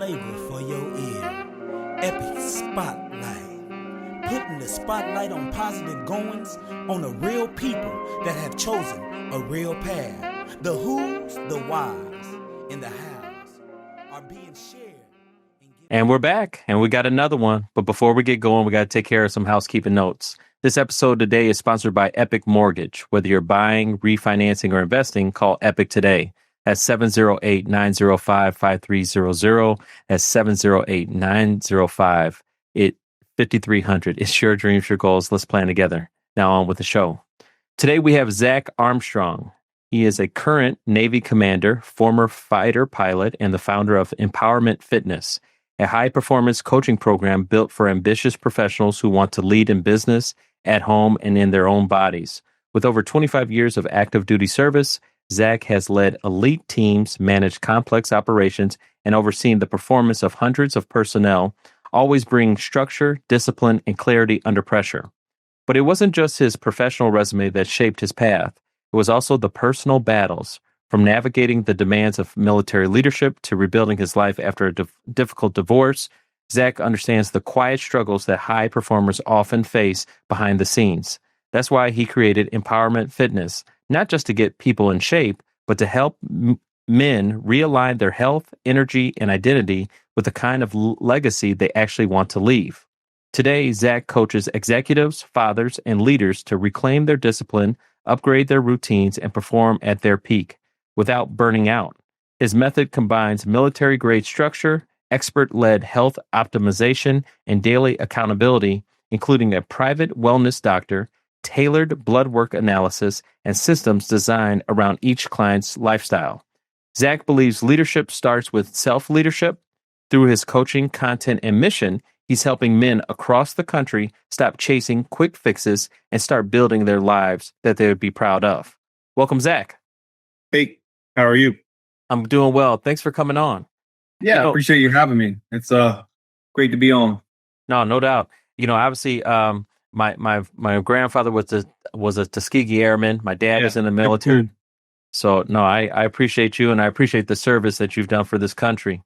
flavor for your ear. Epic Spotlight. Putting the spotlight on positive goings on the real people that have chosen a real path. The who's, the whys, and the hows are being shared. And we're back, and we got another one. But before we get going, we got to take care of some housekeeping notes. This episode today is sponsored by Epic Mortgage. Whether you're buying, refinancing, or investing, call Epic today. That's 708-905-5300. That's 708-905-5300. It's your dreams, your goals. Let's plan together. Now on with the show. Today we have Zac Armstrong. He is a current Navy commander, former fighter pilot, and the founder of Empowerment Fitness, a high-performance coaching program built for ambitious professionals who want to lead in business, at home, and in their own bodies. With over 25 years of active duty service, Zac has led elite teams, managed complex operations, and overseen the performance of hundreds of personnel, always bringing structure, discipline, and clarity under pressure. But it wasn't just his professional resume that shaped his path. It was also the personal battles, from navigating the demands of military leadership to rebuilding his life after a difficult divorce. Zac understands the quiet struggles that high performers often face behind the scenes. That's why he created Empowerment Fitness, not just to get people in shape, but to help men realign their health, energy, and identity with the kind of legacy they actually want to leave. Today, Zac coaches executives, fathers, and leaders to reclaim their discipline, upgrade their routines, and perform at their peak without burning out. His method combines military-grade structure, expert-led health optimization, and daily accountability, including a private wellness doctor, tailored blood work analysis, and systems designed around each client's lifestyle. Zac believes leadership starts with self-leadership. Through his coaching, content, and mission, he's helping men across the country stop chasing quick fixes and start building their lives that they would be proud of. Welcome, Zac. Hey, how are you? I'm doing well. Thanks for coming on. Yeah, I appreciate you having me. It's great to be on. No doubt. Obviously, my grandfather was a Tuskegee Airman. My dad is in the military. So no, I appreciate you, and I appreciate the service that you've done for this country.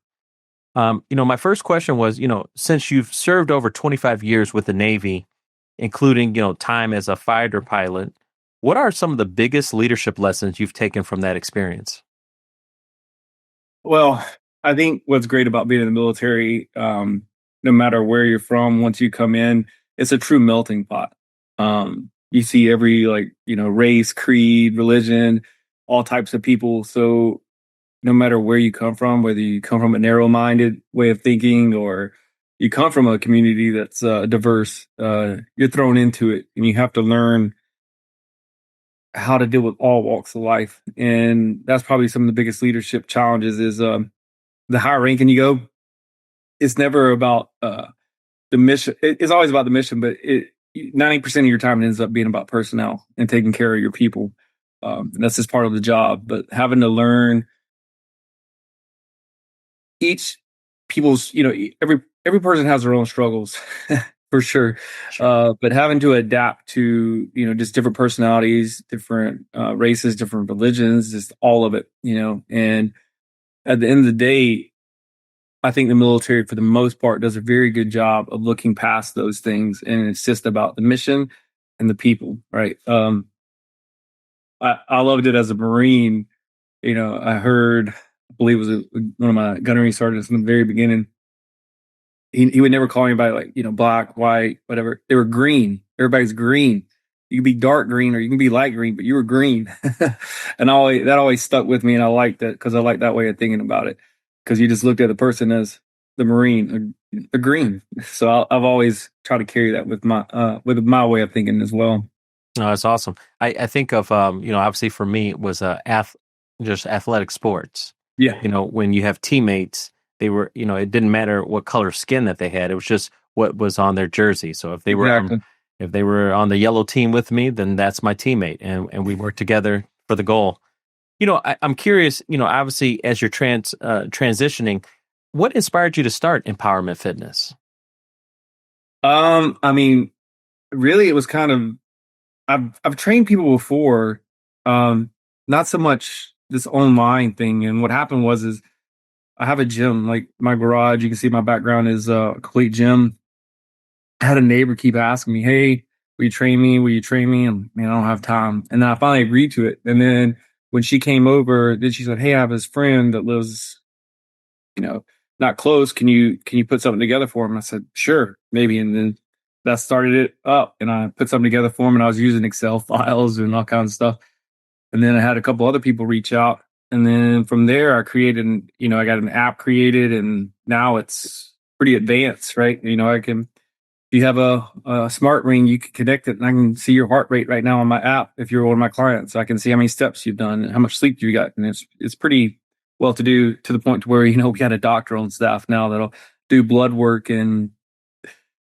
My first question was, since you've served over 25 years with the Navy, including, time as a fighter pilot, what are some of the biggest leadership lessons you've taken from that experience? Well, I think what's great about being in the military, no matter where you're from, once you come in, it's a true melting pot. You see every race, creed, religion, all types of people. So no matter where you come from, whether you come from a narrow-minded way of thinking or you come from a community that's diverse, you're thrown into it, and you have to learn how to deal with all walks of life. And that's probably some of the biggest leadership challenges is the higher ranking you go, it's never about the mission. It's always about the mission, but 90% of your time ends up being about personnel and taking care of your people. And that's just part of the job. But having to learn each people's, every person has their own struggles for sure. But having to adapt to, just different personalities, different races, different religions, just all of it, and at the end of the day, I think the military, for the most part, does a very good job of looking past those things. And it's just about the mission and the people, right? I loved it as a Marine. I heard, I believe it was one of my gunnery sergeants from the very beginning. He would never call anybody black, white, whatever. They were green. Everybody's green. You can be dark green or you can be light green, but you were green. And that always stuck with me. And I liked that because I like that way of thinking about it. Because you just looked at the person as the Marine, the green. So I've always tried to carry that with my way of thinking as well. No, that's awesome. I think of, obviously for me, it was just athletic sports. Yeah. When you have teammates, they were, it didn't matter what color skin that they had. It was just what was on their jersey. So if they were if they were on the yellow team with me, then that's my teammate, and we worked together for the goal. I'm curious, obviously as you're transitioning, what inspired you to start Empowerment Fitness? Really it was kind of, I've trained people before, not so much this online thing. And what happened was I have a gym, like my garage. You can see my background is a complete gym. I had a neighbor keep asking me, "Hey, will you train me? Will you train me?" And man, I don't have time. And then I finally agreed to it. And then when she came over, then she said, "Hey, I have this friend that lives, you know, not close. Can you put something together for him?" I said, "Sure, maybe." And then that started it up, and I put something together for him. And I was using Excel files and all kinds of stuff. And then I had a couple other people reach out. And then from there, I created, I got an app created, and now it's pretty advanced, right? I can, if you have a smart ring, you can connect it, and I can see your heart rate right now on my app. If you're one of my clients, I can see how many steps you've done and how much sleep you got. And it's pretty well to do, to the point to where, we got a doctor on staff now that'll do blood work, and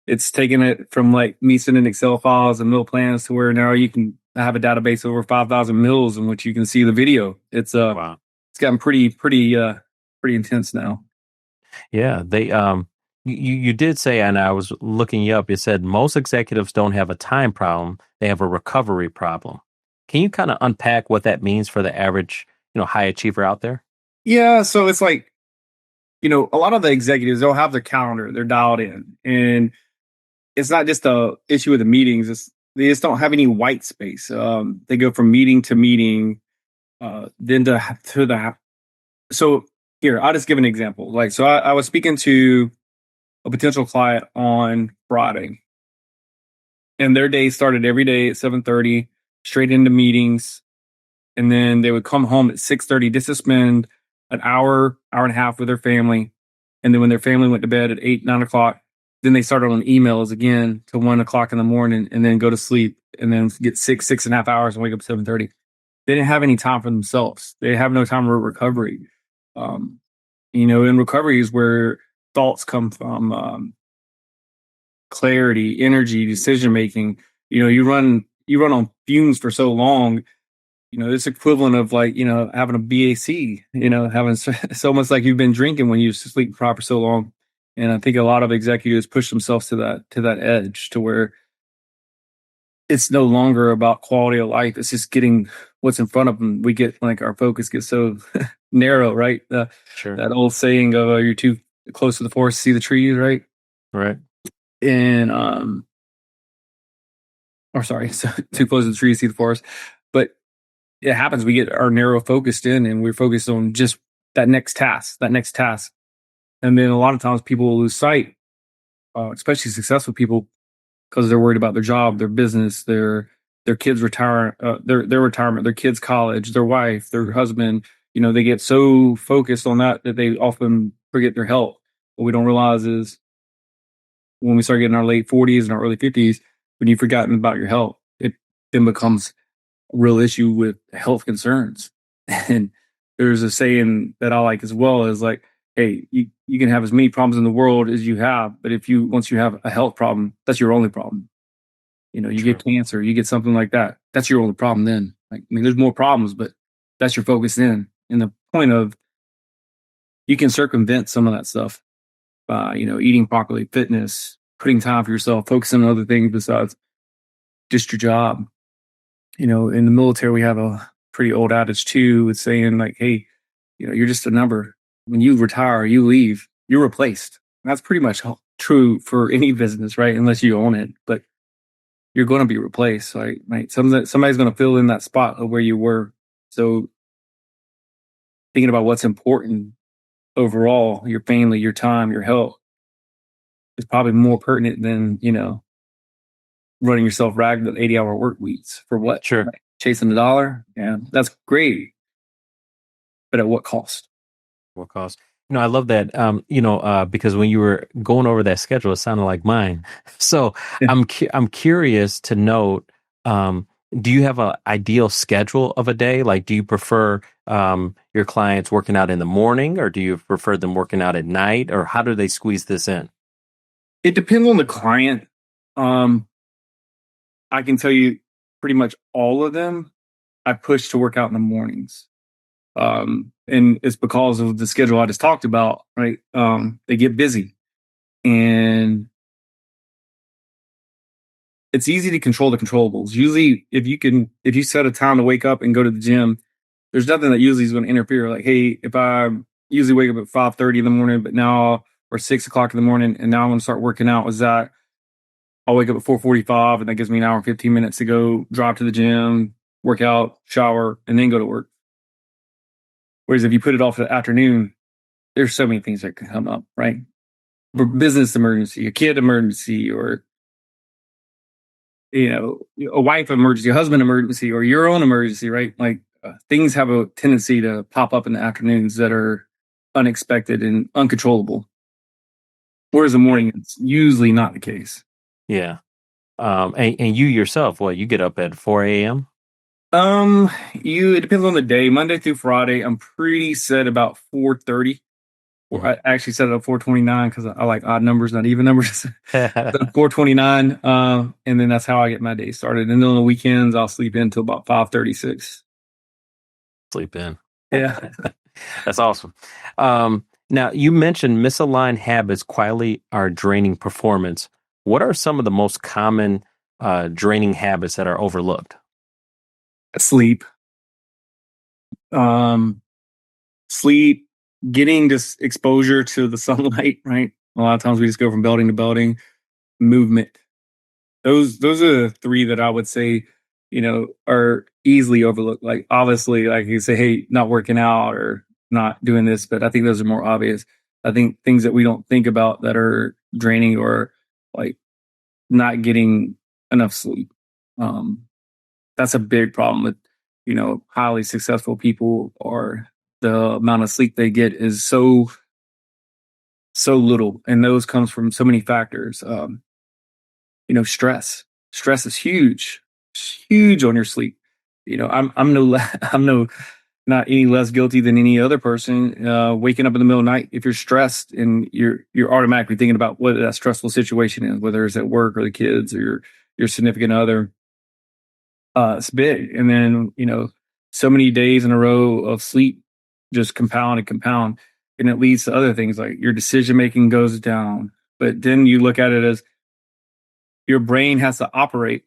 it's taken it from like me sending Excel files and meal plans to where now you can have a database of over 5,000 meals in which you can see the video. Wow. It's gotten pretty intense now. Yeah, you did say, and I was looking you up. You said most executives don't have a time problem; they have a recovery problem. Can you kind of unpack what that means for the average, high achiever out there? Yeah. So it's like, a lot of the executives, they'll have their calendar, they're dialed in, and it's not just a issue with the meetings. They just don't have any white space. They go from meeting to meeting, then to the. So here, I'll just give an example. Like, so I was speaking to a potential client on Friday, and their day started every day at 7:30, straight into meetings, and then they would come home at 6:30 just to spend an hour and a half with their family, and then when their family went to bed at 8, 9 o'clock, then they started on emails again till 1 o'clock in the morning, and then go to sleep, and then get 6.5 hours, and wake up 7:30. They didn't have any time for themselves. They have no time for recovery. Um, and recovery is where thoughts come from, clarity, energy, decision making. You run on fumes for so long. It's equivalent of like, having a BAC, having it's almost like you've been drinking when you sleep proper so long. And I think a lot of executives push themselves to that edge, to where it's no longer about quality of life. It's just getting what's in front of them. We get like, our focus gets so narrow, right? Sure. That old saying of, you're too close to the forest to see the trees, right? Right. And or sorry, so too close to the trees to see the forest. But it happens. We get our narrow focused in, and we're focused on just that next task. And then a lot of times people will lose sight, especially successful people, because they're worried about their job, their business, their kids retire, their retirement, their kids' college, their wife, their husband. They get so focused on that they often forget their health. What we don't realize is, when we start getting our late 40s and our early 50s, when you've forgotten about your health, it then becomes a real issue with health concerns. And there's a saying that I like as well, is like, hey, you can have as many problems in the world as you have, but once you have a health problem, that's your only problem. You True. get cancer, you get something like that, that's your only problem then. Like, I mean, there's more problems, but that's your focus then. And the point of, you can circumvent some of that stuff by, eating properly, fitness, putting time for yourself, focusing on other things besides just your job. In the military, we have a pretty old adage too. It's saying like, hey, you're just a number. When you retire, you leave, you're replaced. And that's pretty much true for any business, right? Unless you own it, but you're going to be replaced, right? Somebody's going to fill in that spot of where you were. So thinking about what's important overall, your family, your time, your health, is probably more pertinent than, running yourself ragged at 80-hour work weeks for what? Sure. Right? Chasing the dollar. Yeah, that's great. But at what cost? What cause? I love that. Because when you were going over that schedule, it sounded like mine. So Yeah. I'm curious to note. Do you have an ideal schedule of a day? Like, do you prefer your clients working out in the morning, or do you prefer them working out at night, or how do they squeeze this in? It depends on the client. I can tell you pretty much all of them I push to work out in the mornings. And it's because of the schedule I just talked about, right? They get busy, and it's easy to control the controllables. Usually, if you set a time to wake up and go to the gym, there's nothing that usually is going to interfere. Like, hey, if I'm usually wake up at 5:30 in the morning, but now or 6 o'clock in the morning, and now I'm going to start working out with Zach. I'll wake up at 4:45, and that gives me an hour and 15 minutes to go drive to the gym, work out, shower, and then go to work. Whereas if you put it off to the afternoon, there's so many things that can come up, right? For business emergency, a kid emergency, or a wife emergency, a husband emergency, or your own emergency, right? Like things have a tendency to pop up in the afternoons that are unexpected and uncontrollable. Whereas in the morning, it's usually not the case. Yeah. And you yourself, you get up at 4 a.m.? It depends on the day. Monday through Friday, I'm pretty set about 4:30. I actually set it up 4:29 because I like odd numbers, not even numbers. 4:29, and then that's how I get my day started. And then on the weekends, I'll sleep in until about 5:36. Sleep in. Yeah. That's awesome. Now, you mentioned misaligned habits quietly are draining performance. What are some of the most common draining habits that are overlooked? Sleep. Sleep, getting just exposure to the sunlight, right? A lot of times we just go from building to building. Movement. Those are the three that I would say, are easily overlooked. Like obviously, like you say, hey, not working out or not doing this, but I think those are more obvious. I think things that we don't think about that are draining or like not getting enough sleep. That's a big problem with, highly successful people, or the amount of sleep they get is so little. And those comes from so many factors. Stress is huge. It's huge on your sleep. I'm not any less guilty than any other person waking up in the middle of the night. If you're stressed and you're automatically thinking about what that stressful situation is, whether it's at work or the kids or your significant other, it's big. And then, so many days in a row of sleep just compound and compound. And it leads to other things like your decision making goes down. But then you look at it as your brain has to operate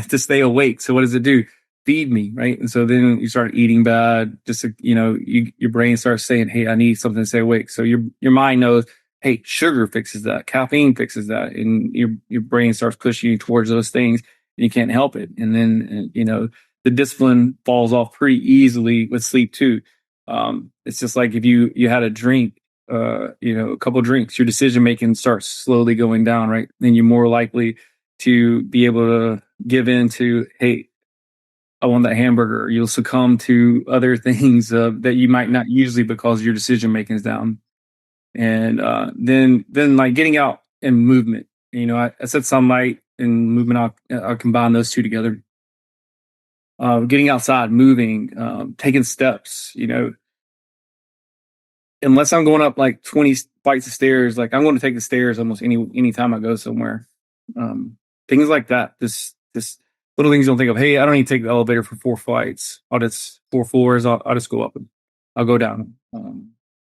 to stay awake. So what does it do? Feed me, right? And so then you start eating bad. Just your brain starts saying, "Hey, I need something to stay awake." So your mind knows, "Hey, sugar fixes that, caffeine fixes that," and your brain starts pushing you towards those things, and you can't help it. And then the discipline falls off pretty easily with sleep too. It's just like if you had a drink, a couple drinks, your decision making starts slowly going down, right? Then you're more likely to be able to give in to, hey, I want that hamburger. You'll succumb to other things that you might not usually because your decision making is down. And then like getting out and movement. I said sunlight and movement. I'll combine those two together. Getting outside, moving, taking steps. Unless I'm going up like 20 flights of stairs, like I'm going to take the stairs almost any time I go somewhere. Things like that. This little things you don't think of. Hey, I don't need to take the elevator for 4 flights. 4 floors. I'll just go up and I'll go down.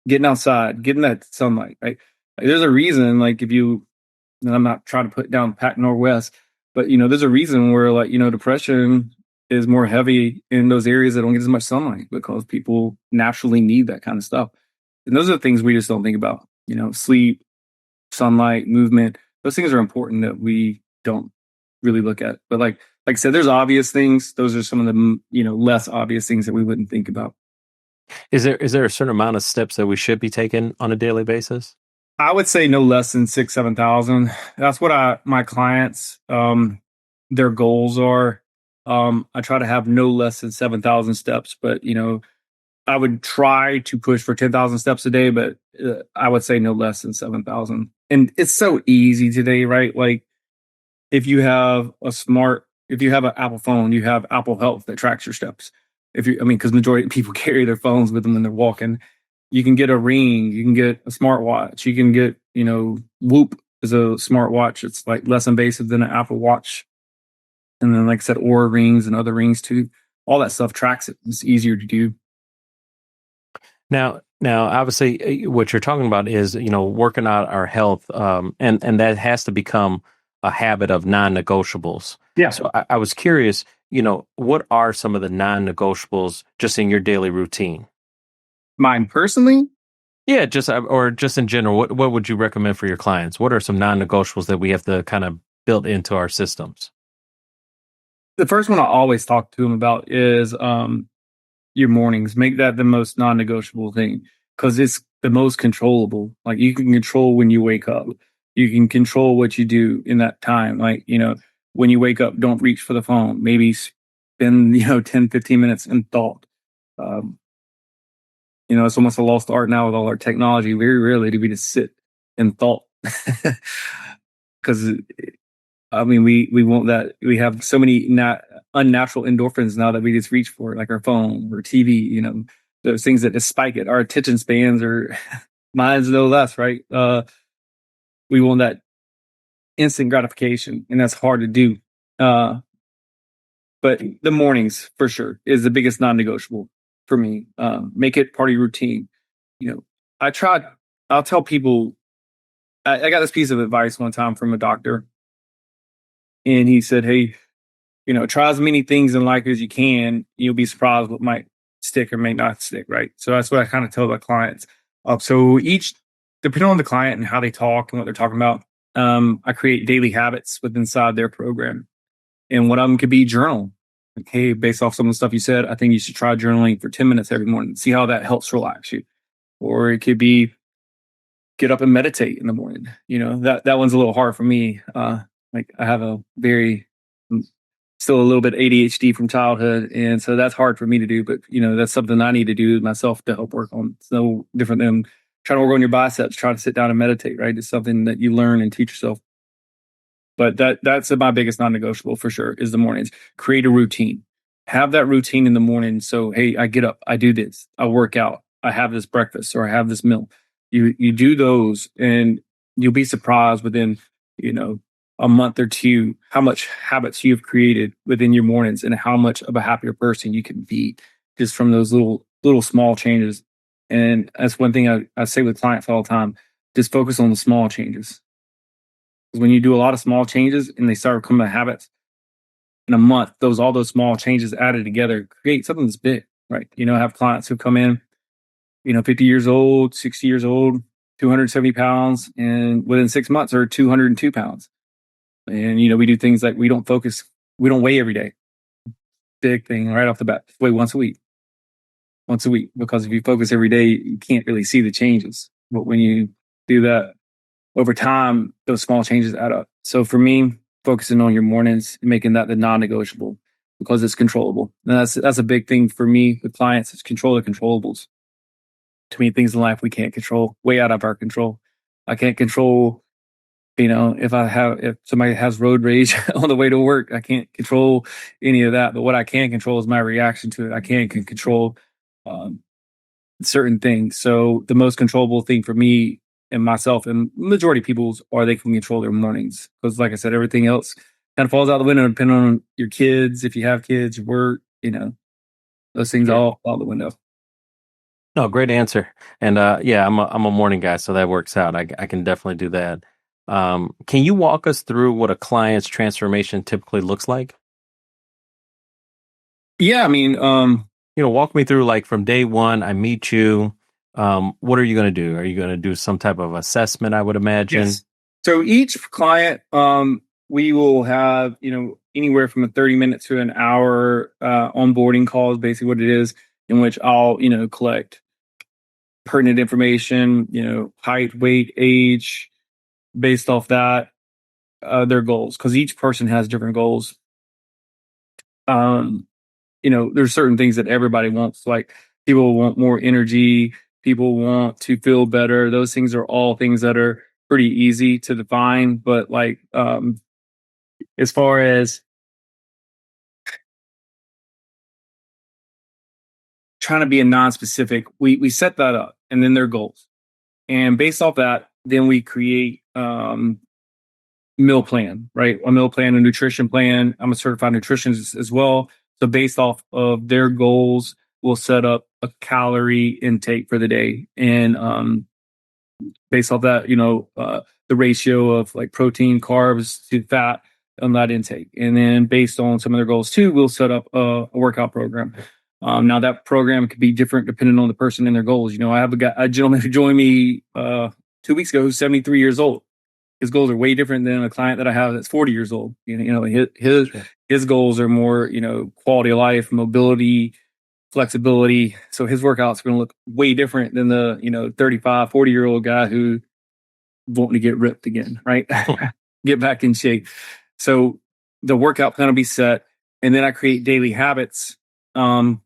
Getting outside, getting that sunlight, right? Like, there's a reason, like and I'm not trying to put down Pac Northwest, but there's a reason where depression is more heavy in those areas that don't get as much sunlight because people naturally need that kind of stuff. And those are the things we just don't think about. Sleep, sunlight, movement. Those things are important that we don't really look at. But like I said, there's obvious things. Those are some of the less obvious things that we wouldn't think about. Is there a certain amount of steps that we should be taking on a daily basis? I would say no less than 6,000-7,000. That's what my clients their goals are. I try to have no less than 7,000 steps, but I would try to push for 10,000 steps a day, but I would say no less than 7,000. And it's so easy today, right? Like if you have an Apple phone, you have Apple Health that tracks your steps. Because majority of people carry their phones with them when they're walking. You can get a ring, you can get a smartwatch, you can get, Whoop is a smartwatch. It's like less invasive than an Apple Watch. And then, like I said, Oura rings and other rings too. All that stuff tracks it. It's easier to do. Now, obviously, what you're talking about is, working out our health, and that has to become a habit of non-negotiables. Yeah. So I was curious, what are some of the non-negotiables just in your daily routine? Mine personally? Yeah, just in general, what would you recommend for your clients? What are some non-negotiables that we have to kind of build into our systems? The first one I always talk to them about is your mornings. Make that the most non-negotiable thing because it's the most controllable. Like you can control when you wake up. You can control what you do in that time. Like, when you wake up, don't reach for the phone. Maybe spend, 10, 15 minutes in thought. Um, it's almost a lost art now with all our technology. Very rarely do we just sit in thought. Because we want that. We have so many unnatural endorphins now that we just reach for, like our phone or TV. Those things that just spike it. Our attention spans are mine's no less, right? We want that instant gratification, and that's hard to do. But the mornings for sure is the biggest non-negotiable for me. Make it part of your routine. I tried. I'll tell people. I got this piece of advice one time from a doctor, and he said, "Hey, try as many things in life as you can. You'll be surprised what might stick or may not stick." Right. So that's what I kind of tell my clients. So depending on the client and how they talk and what they're talking about, I create daily habits inside their program. And one of them could be journal. Like, hey, based off some of the stuff you said, I think you should try journaling for 10 minutes every morning. See how that helps relax you. Or it could be get up and meditate in the morning. That one's a little hard for me. Like I have still a little bit ADHD from childhood. And so that's hard for me to do. But, that's something I need to do myself to help work on. It's no different than trying to work on your biceps, trying to sit down and meditate, right? It's something that you learn and teach yourself. But that's my biggest non-negotiable for sure is the mornings. Create a routine. Have that routine in the morning. So, hey, I get up, I do this, I work out, I have this breakfast or I have this meal. You do those and you'll be surprised within, a month or two, how much habits you've created within your mornings and how much of a happier person you can be just from those little small changes. And that's one thing I say with clients all the time, just focus on the small changes. Because when you do a lot of small changes and they start becoming habits in a month, all those small changes added together create something that's big, right? I have clients who come in, 50 years old, 60 years old, 270 pounds, and within 6 months are 202 pounds. And, we do things like we don't weigh every day. Big thing right off the bat, weigh once a week, because if you focus every day, you can't really see the changes. But when you do that, over time, those small changes add up. So for me, focusing on your mornings and making that the non-negotiable because it's controllable. And that's a big thing for me with clients is control the controllables. Too many things in life we can't control, way out of our control. I can't control, if somebody has road rage on the way to work, I can't control any of that. But what I can control is my reaction to it. I can control certain things. So the most controllable thing for me and myself and majority of people's are they can control their mornings. Because like I said, everything else kind of falls out the window depending on your kids. If you have kids, your work, those things all out the window. No, great answer. And yeah, I'm a morning guy, so that works out. I can definitely do that. Can you walk us through what a client's transformation typically looks like? Yeah, I mean, walk me through like from day one, I meet you. What are you going to do? Are you going to do some type of assessment, I would imagine? yes. So each client, we will have, anywhere from a 30 minutes to an hour onboarding call is basically what it is, in which I'll, collect pertinent information, height, weight, age, based off that, their goals, because each person has different goals. There's certain things that everybody wants, like people want more energy, people want to feel better. Those things are all things that are pretty easy to define. But like, as far as trying to be a non-specific, we set that up and then their goals. And based off that, then we create meal plan, right? A meal plan, a nutrition plan. I'm a certified nutritionist as well. So based off of their goals, we'll set up a calorie intake for the day. And based off that, the ratio of like protein, carbs to fat on that intake. And then based on some of their goals too, we'll set up a workout program. Now that program could be different depending on the person and their goals. I have a gentleman who joined me 2 weeks ago who's 73 years old. His goals are way different than a client that I have that's 40 years old. His goals are more, quality of life, mobility, flexibility. So his workouts are going to look way different than the, 35, 40-year-old guy who wanting to get ripped again, right? Get back in shape. So the workout plan will be set. And then I create daily habits, in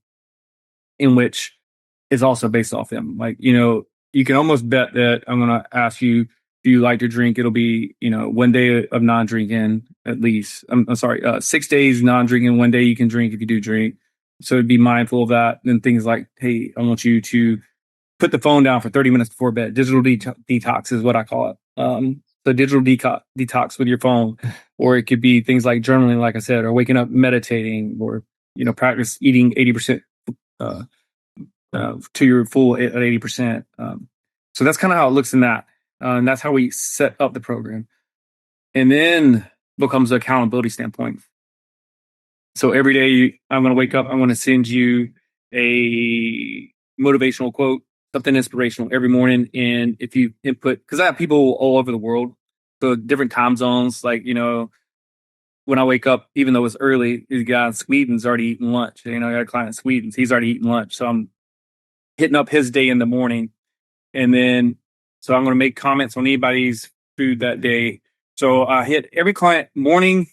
which is also based off them. Like, you can almost bet that I'm going to ask you, do you like to drink? It'll be, 1 day of non-drinking at least. I'm sorry, 6 days non-drinking, 1 day you can drink if you do drink. So be mindful of that. And things like, hey, I want you to put the phone down for 30 minutes before bed. Digital detox is what I call it. So digital detox with your phone, or it could be things like journaling, like I said, or waking up meditating, or, practice eating 80%, to your full at 80%. So that's kind of how it looks in that. And that's how we set up the program. And then becomes the accountability standpoint. So every day I'm going to wake up, I'm going to send you a motivational quote, something inspirational every morning. And if you input, because I have people all over the world, so different time zones, like, when I wake up, even though it's early, the guy in Sweden's already eating lunch. I got a client in Sweden, he's already eating lunch. So I'm hitting up his day in the morning. And then, so I'm going to make comments on anybody's food that day. So I hit every client morning,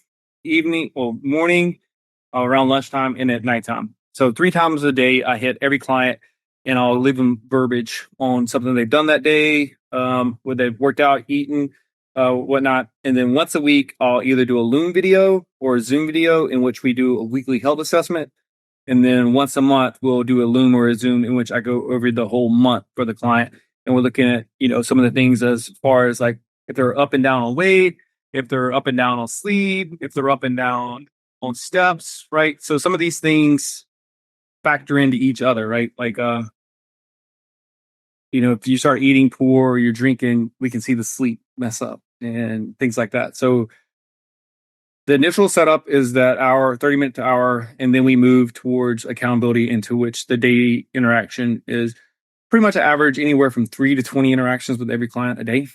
around lunchtime, and at nighttime. So 3 times a day, I hit every client, and I'll leave them verbiage on something they've done that day, where they've worked out, eaten, whatnot. And then once a week, I'll either do a Loom video or a Zoom video in which we do a weekly health assessment. And then once a month, we'll do a Loom or a Zoom in which I go over the whole month for the client. And we're looking at, some of the things as far as like if they're up and down on weight, if they're up and down on sleep, if they're up and down on steps, right? So some of these things factor into each other, right? Like, if you start eating poor or you're drinking, we can see the sleep mess up and things like that. So the initial setup is that hour, 30-minute to hour, and then we move towards accountability, into which the daily interaction is pretty much average anywhere from 3 to 20 interactions with every client a day.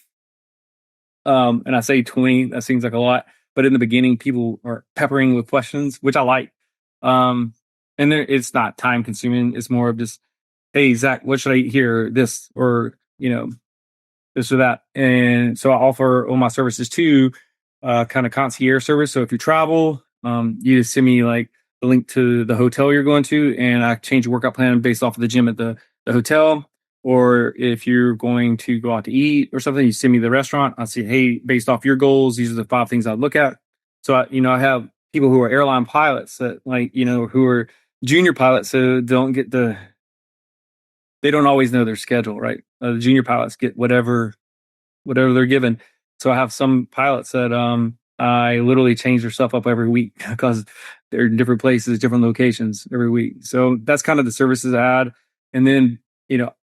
And I say 20, that seems like a lot, but in the beginning, people are peppering with questions, which I like. And it's not time consuming. It's more of just, hey, Zach, what should I eat here? This, or, this or that. And so I offer all my services too, kind of concierge service. So if you travel, you just send me like the link to the hotel you're going to, and I change your workout plan based off of the gym at the hotel. Or if you're going to go out to eat or something, you send me the restaurant. I say, hey, based off your goals, these are the 5 things I look at. So I have people who are airline pilots that who are junior pilots, so they don't always know their schedule, right? The junior pilots get whatever they're given. So I have some pilots that I literally change their stuff up every week because they're in different places, different locations every week. So that's kind of the services I add. And then,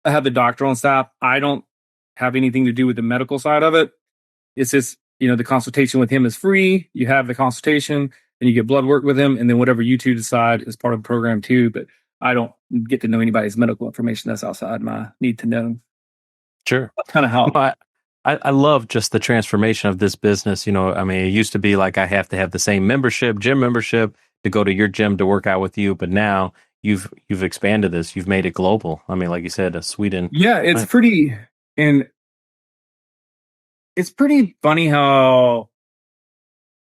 I have the doctor on staff. I don't have anything to do with the medical side of it. It's just, the consultation with him is free. You have the consultation, and you get blood work with him. And then whatever you two decide is part of the program too. But I don't get to know anybody's medical information that's outside my need to know. Sure. That's kind of how. No, I love just the transformation of this business. It used to be like I have to have the same gym membership to go to your gym to work out with you. But now you've expanded this. You've made it global. Like you said, Sweden. Yeah, it's pretty funny how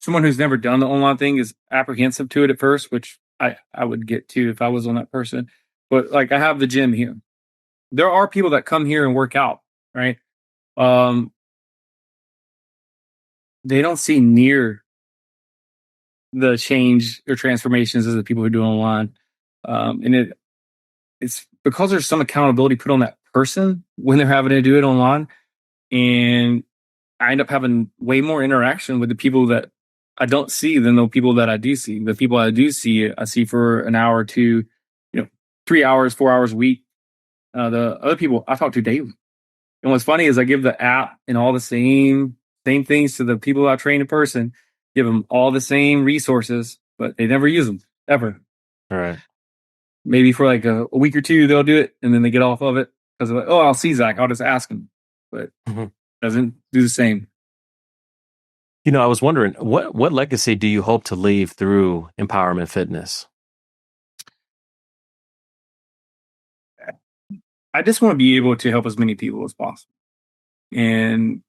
someone who's never done the online thing is apprehensive to it at first, which I would get to if I was on that person. But like, I have the gym here. There are people that come here and work out, right? They don't see near the change or transformations as the people who do online. And it's because there's some accountability put on that person when they're having to do it online. And I end up having way more interaction with the people that I don't see than the people that I do see. The people I do see, I see for an hour or two, 3 hours, 4 hours a week. The other people I talk to daily. And what's funny is I give the app and all the same things to the people I train in person, give them all the same resources, but they never use them ever. All right. maybe for like a week or two, they'll do it, and then they get off of it because they're like, oh, I'll see Zach. I'll just ask him, but Mhm. doesn't do the same. I was wondering, what legacy do you hope to leave through Empowerment Fitness? I just want to be able to help as many people as possible. And,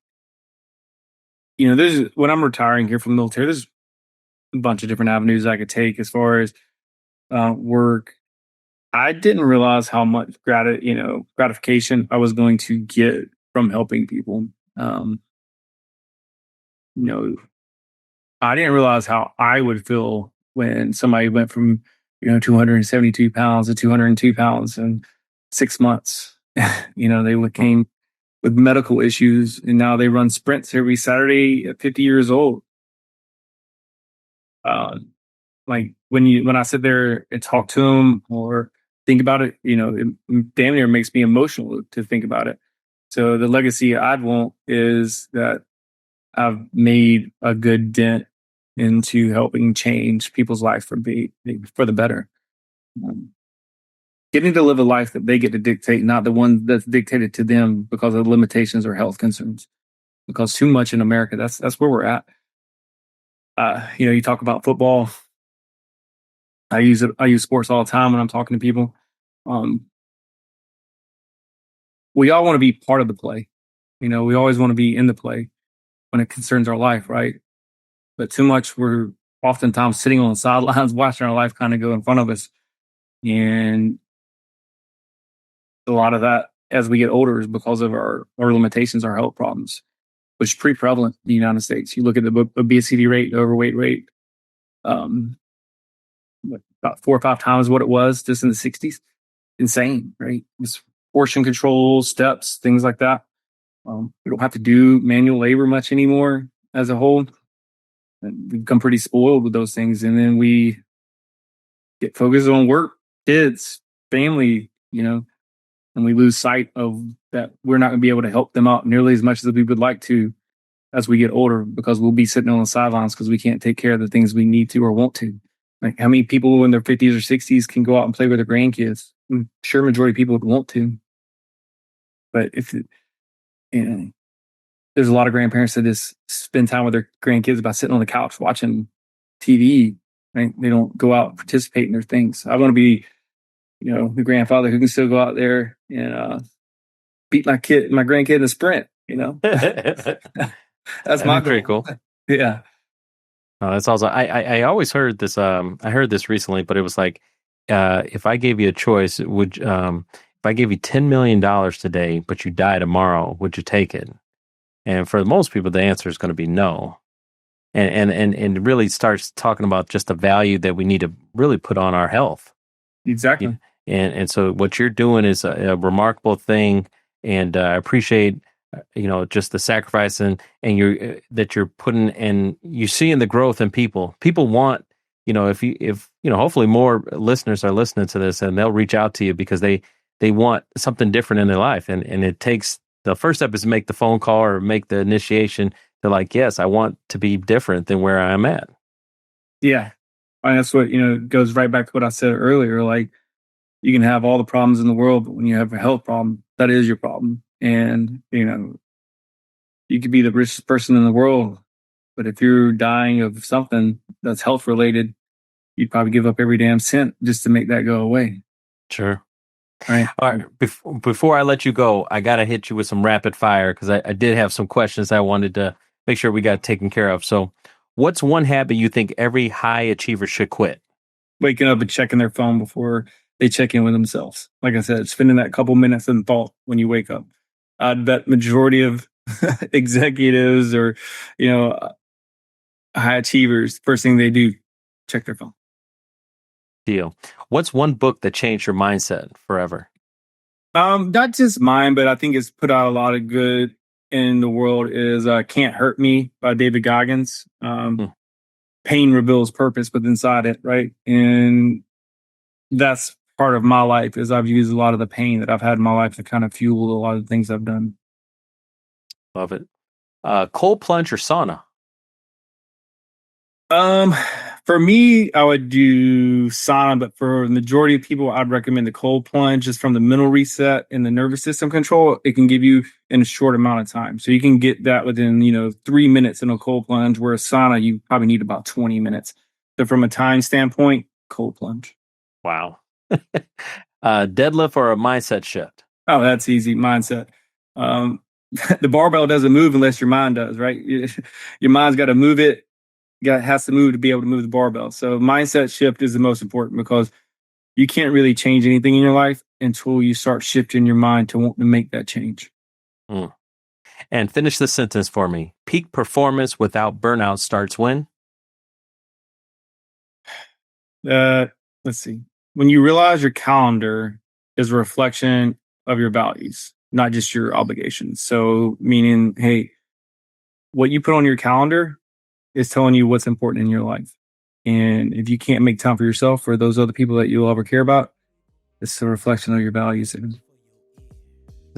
there's when I'm retiring here from the military, there's a bunch of different avenues I could take as far as work. I didn't realize how much gratification I was going to get from helping people. Um, you know, I didn't realize how I would feel when somebody went from 272 pounds to 202 pounds in 6 months. They came with medical issues, and now they run sprints every Saturday at 50 years old. Like when I sit there and talk to them or think about it, it damn near makes me emotional to think about it. So the legacy I'd want is that I've made a good dent into helping change people's life for the better. Um, Getting to live a life that they get to dictate, not the one that's dictated to them because of limitations or health concerns. Because too much in America, that's where we're at. You talk about football. I use it. I use sports all the time when I'm talking to people. Um, we all want to be part of the play. We always want to be in the play when it concerns our life, right? But too much, we're oftentimes sitting on the sidelines watching our life kind of go in front of us. And a lot of that as we get older is because of our limitations, our health problems, which is pretty prevalent in the United States. You look at the obesity rate, the overweight rate, um, about 4 or 5 times what it was just in the 60s. Insane, right? It's portion control, steps, things like that. We don't have to do manual labor much anymore as a whole. And we've become pretty spoiled with those things. And then we get focused on work, kids, family, and we lose sight of that we're not going to be able to help them out nearly as much as we would like to as we get older because we'll be sitting on the sidelines because we can't take care of the things we need to or want to. Like how many people in their 50s or 60s can go out and play with their grandkids? I'm sure majority of people would want to. But there's a lot of grandparents that just spend time with their grandkids by sitting on the couch watching TV. Right? They don't go out and participate in their things. I want to be, the grandfather who can still go out there and beat my grandkid in a sprint. That's my goal. Pretty cool. Yeah. That's also I always heard this. I heard this recently, but it was like, if I gave you a choice, if I gave you $10 million today, but you die tomorrow, would you take it? And for most people, the answer is going to be no. And really starts talking about just the value that we need to really put on our health. Exactly. And so what you're doing is a remarkable thing, and I appreciate just the sacrifice and that you're putting, and you see in the growth in people. People want, if hopefully more listeners are listening to this and they'll reach out to you because they want something different in their life, and it takes the first step is to make the phone call or make the initiation to like, yes, I want to be different than where I'm at. Yeah. And that's what, goes right back to what I said earlier. Like, you can have all the problems in the world, but when you have a health problem, that is your problem. And, you could be the richest person in the world, but if you're dying of something that's health related, you'd probably give up every damn cent just to make that go away. Sure. Right. All right. Before I let you go, I got to hit you with some rapid fire because I did have some questions I wanted to make sure we got taken care of. So what's one habit you think every high achiever should quit? Waking up and checking their phone before they check in with themselves. Like I said, spending that couple minutes in thought when you wake up. I'd bet majority of executives or, high achievers, first thing they do, check their phone. Deal. What's one book that changed your mindset forever? Not just mine, but I think it's put out a lot of good in the world is Can't Hurt Me by David Goggins. Pain reveals purpose, but inside it, right? And that's part of my life is I've used a lot of the pain that I've had in my life to kind of fuel a lot of the things I've done. Love it. Cold plunge or sauna? For me, I would do sauna, but for the majority of people, I'd recommend the cold plunge just from the mental reset and the nervous system control. It can give you in a short amount of time. So you can get that within, 3 minutes in a cold plunge, where a sauna, you probably need about 20 minutes. So from a time standpoint, cold plunge. Wow. Deadlift or a mindset shift? Oh, that's easy. Mindset. The barbell doesn't move unless your mind does, right? Your mind's got to move it. Has to move to be able to move the barbell. So mindset shift is the most important, because you can't really change anything in your life until you start shifting your mind to want to make that change. And finish the sentence for me. Peak performance without burnout starts when? Let's see. When you realize your calendar is a reflection of your values, not just your obligations. So meaning, hey, what you put on your calendar is telling you what's important in your life. And if you can't make time for yourself or those other people that you love or care about, it's a reflection of your values.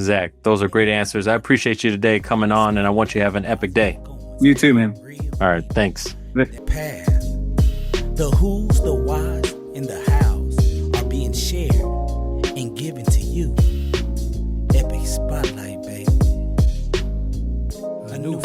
Zac, those are great answers. I appreciate you today coming on, and I want you to have an epic day. You too, man. All right, thanks. Path. The who's, the whys, and the hows are being shared and given to you. Epic spotlight, baby. A new